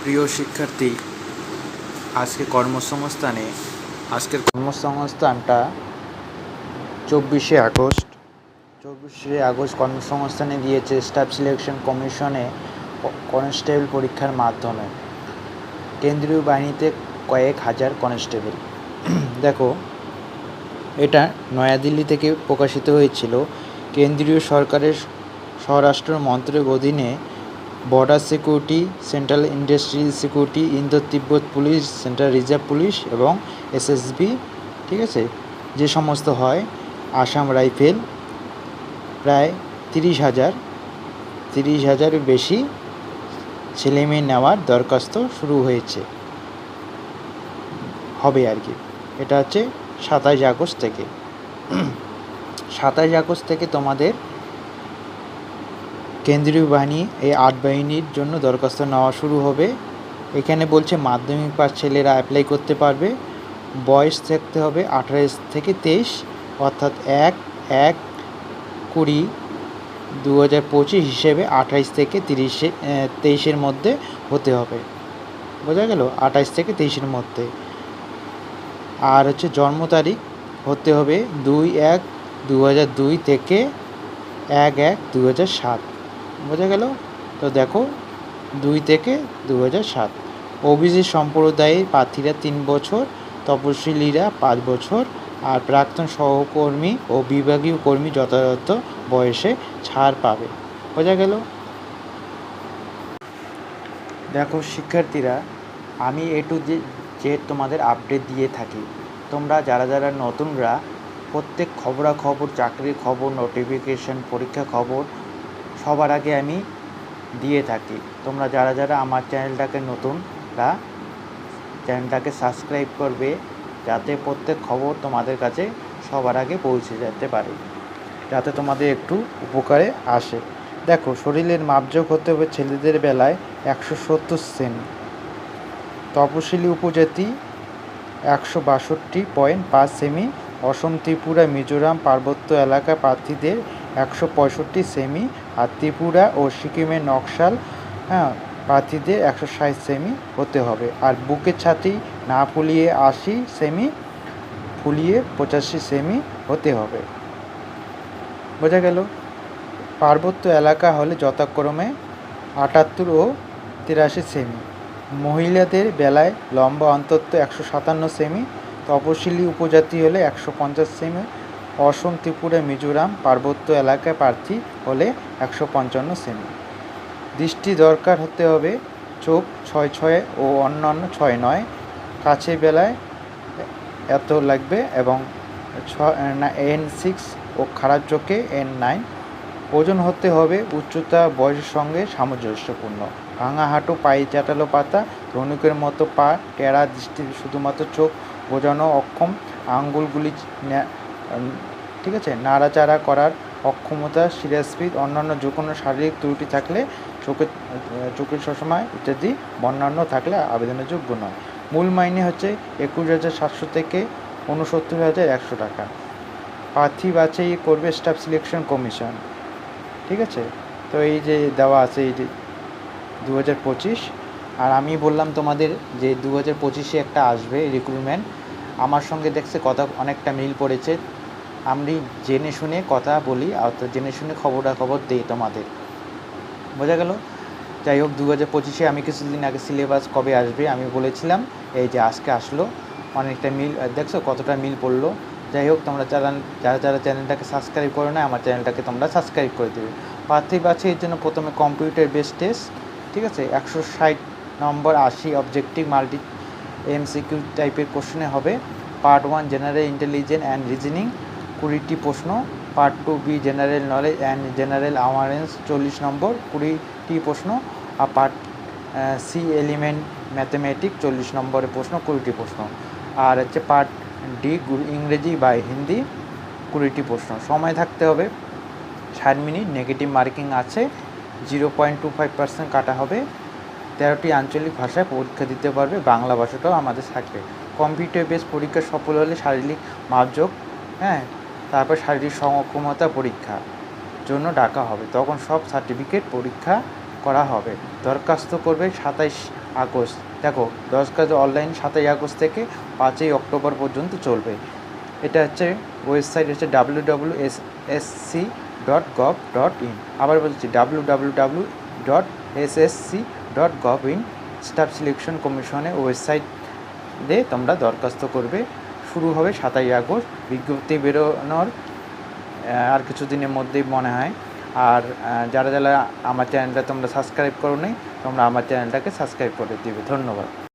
প্রিয় শিক্ষার্থী, আজকের কর্মসংস্থানটা 24শে আগস্ট কর্মসংস্থানে দিয়েছে স্টাফ সিলেকশন কমিশনে কনস্টেবল পরীক্ষার মাধ্যমে কেন্দ্রীয় বাহিনীতে কয়েক হাজার কনস্টেবল। দেখো, এটা নয়াদিল্লি থেকে প্রকাশিত হয়েছিল। কেন্দ্রীয় সরকারের স্বরাষ্ট্র মন্ত্রকের অধীনে border security, central industrial security, Indo তিব্বত পুলিশ, সেন্ট্রাল রিজার্ভ পুলিশ এবং এসএসবি, ঠিক আছে, যে সমস্ত হয়, আসাম রাইফেল, প্রায় 30,000-এর বেশি ছেলেমেয়ে নেওয়ার দরখাস্ত শুরু হবে আর কি। এটা হচ্ছে 27 আগস্ট থেকে। 27 আগস্ট থেকে তোমাদের কেন্দ্রীয় বাহিনী, এই 8 বাহিনীর জন্য দরখাস্ত নেওয়া শুরু হবে। এখানে বলছে মাধ্যমিক পাস ছেলেরা অ্যাপ্লাই করতে পারবে। বয়স থাকতে হবে 18 থেকে 23, অর্থাৎ 1/20/2025 হিসেবে 28 থেকে 23-এর মধ্যে হতে হবে। বোঝা গেল? 28 থেকে 23-এর মধ্যে। আর হচ্ছে জন্ম তারিখ হতে হবে 2/1/2002 থেকে 1/1/2007। বোঝা গেল? তো দেখো, 2 থেকে 2007। ওবিসি সম্প্রদায়ের প্রার্থীরা 3 বছর, তপশিলীরা 5 বছর, আর প্রাক্তন সহকর্মী ও বিভাগীয় কর্মী যথাযথ বয়সে ছাড় পাবে। বোঝা গেল? দেখো শিক্ষার্থীরা, আমি যে তোমাদের আপডেট দিয়ে থাকি। তোমরা যারা নতুনরা, প্রত্যেক খবরাখবর, চাকরির খবর, নোটিফিকেশন, পরীক্ষা খবর সবার আগে আমি দিয়ে থাকি। তোমরা যারা আমার চ্যানেলটাকে নতুনরা, চ্যানেলটাকে সাবস্ক্রাইব করবে, যাতে প্রত্যেক খবর তোমাদের কাছে সবার আগে পৌঁছে যেতে পারে, যাতে তোমাদের একটু উপকারে আসে। দেখো, শরীরের মাপজোক হতে হবে ছেলেদের বেলায় 170 সেমি, তপশিলি উপজাতি 162.5 সেমি, অসম, ত্রিপুরা, মিজোরাম পার্বত্য এলাকা প্রার্থীদের 165 সেমি, আর ত্রিপুরা ও সিকিমের নকশাল প্রার্থীদের 160 সেমি হতে হবে। আর বুকের ছাতি না ফুলিয়ে 80 সেমি, ফুলিয়ে 85 সেমি হতে হবে। বোঝা গেল? পার্বত্য এলাকা হলে যথাক্রমে 78 ও 83 সেমি। মহিলাদের বেলায় লম্বা অন্তত 157 সেমি, তপশিলি উপজাতি হলে 150 সেমি, অসম, ত্রিপুরা, মিজোরাম পার্বত্য এলাকায় প্রার্থী হলে 155 সেমি। দৃষ্টি দরকার হতে হবে চোখ 6/6 ও অন্যান্য 6/9, কাছের বেলায় এত লাগবে, এবং N6 ও খারাপ চোখে N9। ওজন হতে হবে উচ্চতা বয়সের সঙ্গে সামঞ্জস্যপূর্ণ। ভাঙা হাঁটু, পায়ে চাটালো পাতা, ধনুকের মতো পা, টেরা দৃষ্টি, শুধুমাত্র চোখ বোঝানো অক্ষম, আঙ্গুলগুলি ঠিক আছে, নাড়াচাড়া করার অক্ষমতা, শিরাস্ফীত, অন্যান্য যে কোনো শারীরিক ত্রুটি থাকলে, চোখের সবসময় ইত্যাদি বর্ণাঢ্য থাকলে আবেদনের যোগ্য নয়। মূল মাইনে হচ্ছে 21,700 থেকে 69,100 টাকা। প্রার্থী বাছাই করবে স্টাফ সিলেকশন কমিশন। ঠিক আছে? তো এই যে দেওয়া আছে, এই যে 2025, আর আমি বললাম তোমাদের যে 2025-এ একটা আসবে রিক্রুটমেন্ট। আমার সঙ্গে দেখছে কথা অনেকটা মিল পড়েছে। আমি জেনে শুনে কথা বলি, অর্থাৎ জেনে শুনে খবরাখবর দিই তোমাদের। বোঝা গেল? যাই হোক, 2025-এ আমি কিছুদিন আগে সিলেবাস কবে আসবে আমি বলেছিলাম, এই যে আজকে আসলো। অনেকটা মিল, দেখছো কতটা মিল পড়লো। যাই হোক, তোমরা যারা চ্যানেলটাকে সাবস্ক্রাইব করো না, আমার চ্যানেলটাকে তোমরা সাবস্ক্রাইব করে দেবে। প্রার্থী বাছাইয়ের জন্য প্রথমে কম্পিউটার বেসড টেস্ট, ঠিক আছে, 160 নম্বর, 80 অবজেক্টিভ মাল্টি MCQ টাইপের কোশ্চেনে হবে। Part 1 general intelligence and reasoning 20টি প্রশ্ন, part 2B general knowledge and general awareness 40 নম্বর 20টি প্রশ্ন, আর পার্ট C এলিমেন্ট ম্যাথমেটিক্স 40 নম্বরের প্রশ্ন 20টি প্রশ্ন, আর হচ্ছে পার্ট D ইংরেজি বা হিন্দি 20টি প্রশ্ন। সময় থাকতে হবে 60 মিনিট। নেগেটিভ মার্কিং আছে, 0.25% কাটা হবে। 13টি আঞ্চলিক ভাষায় পরীক্ষা দিতে পারবে, বাংলা ভাষাটাও আমাদের থাকবে। কম্পিউটার বেস পরীক্ষা সফল হলে শারীরিক মাপজোক, তারপর শারীরিক সক্ষমতা পরীক্ষার জন্য ডাকা হবে, তখন সব সার্টিফিকেট পরীক্ষা করা হবে। দরখাস্ত করবে 27 আগস্ট। দেখো দরখাস্ত অনলাইন 7ই আগস্ট থেকে 5ই অক্টোবর পর্যন্ত চলবে। এটা হচ্ছে ওয়েবসাইট হচ্ছে www.ssc.gov.in। আবার বলছি www.ssc.gov.in। স্টাফ সিলেকশন কমিশনের ওয়েবসাইট দিয়ে তোমরা দরখাস্ত করবে। শুরু হবে 7ই আগস্ট। বিজ্ঞপ্তি বেরোনোর আর কিছুদিনের মধ্যেই মনে হয়। আর যারা যারা আমার চ্যানেলটা তোমরা সাবস্ক্রাইব করো নি, তোমরা আমার চ্যানেলটাকে সাবস্ক্রাইব করে দিবে। ধন্যবাদ।